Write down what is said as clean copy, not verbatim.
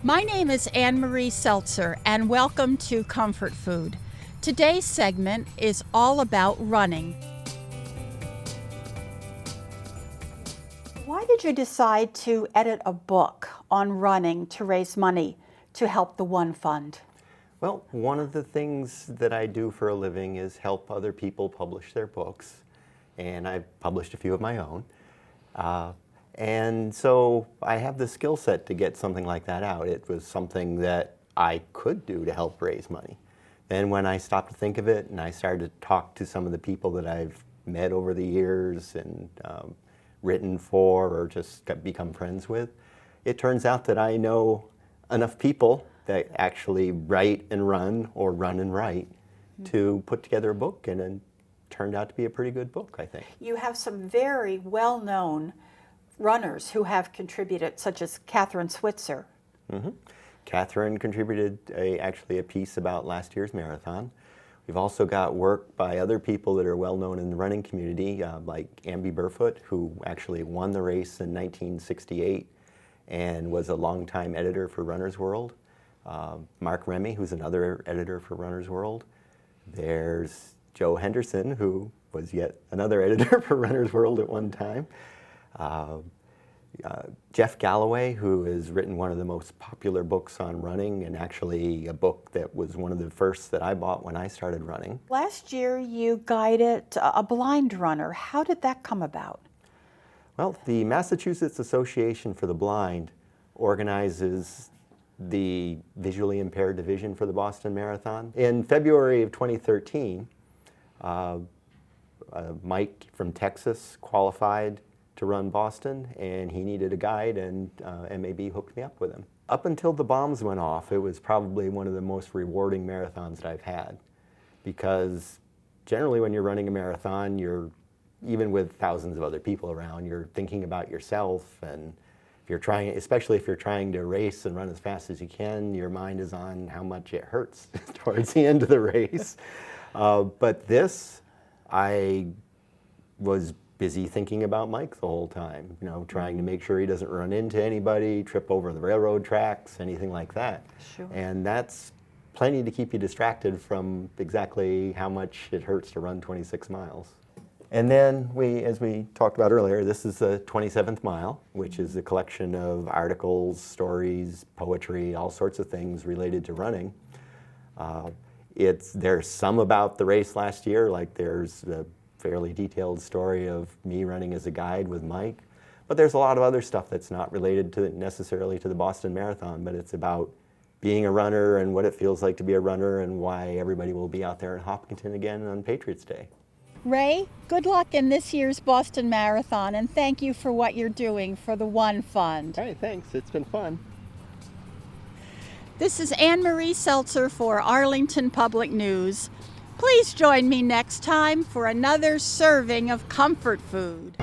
My name is Anne-Marie Seltzer, and welcome to Comfort Food. Today's segment is all about running. Why did you decide to edit a book on running to raise money to help the One Fund? Well, one of the things that I do for a living is help other people publish their books, and I've published a few of my own. And so I have the skill set to get something like that out. It was something that I could do to help raise money. Then when I stopped to think of it and I started to talk to some of the people that I've met over the years and written for or just become friends with, it turns out that I know enough people that actually write and run or run and write to put together a book, and it turned out to be a pretty good book, I think. You have some very well-known runners who have contributed, such as Catherine Switzer. Catherine contributed actually a piece about last year's marathon. We've also got work by other people that are well known in the running community, like Amby Burfoot, who actually won the race in 1968 and was a longtime editor for Runner's World. Mark Remy, who's another editor for Runner's World. There's Joe Henderson, who was yet another editor for Runner's World at one time. Jeff Galloway, who has written one of the most popular books on running, and actually a book that was one of the first that I bought when I started running. Last year you guided a blind runner. How did that come about? Well, the Massachusetts Association for the Blind organizes the visually impaired division for the Boston Marathon. In February of 2013, Mike from Texas qualified to run Boston, and he needed a guide, and MAB hooked me up with him. Up until the bombs went off, it was probably one of the most rewarding marathons that I've had, because generally when you're running a marathon, you're, even with thousands of other people around, you're thinking about yourself, and if you're trying, especially if you're trying to race and run as fast as you can, your mind is on how much it hurts towards the end of the race. But this, I was busy thinking about Mike the whole time, you know, trying to make sure he doesn't run into anybody, trip over the railroad tracks, anything like that. Sure. And that's plenty to keep you distracted from exactly how much it hurts to run 26 miles. And then as we talked about earlier, this is the 27th mile, which is a collection of articles, stories, poetry, all sorts of things related to running. There's some about the race last year, like there's a fairly detailed story of me running as a guide with Mike, but there's a lot of other stuff that's not related to necessarily to the Boston Marathon, but it's about being a runner and what it feels like to be a runner and why everybody will be out there in Hopkinton again on Patriots Day. Ray, good luck in this year's Boston Marathon, and thank you for what you're doing for the One Fund. All right, thanks. It's been fun. This is Anne-Marie Seltzer for Arlington Public News. Please join me next time for another serving of comfort food.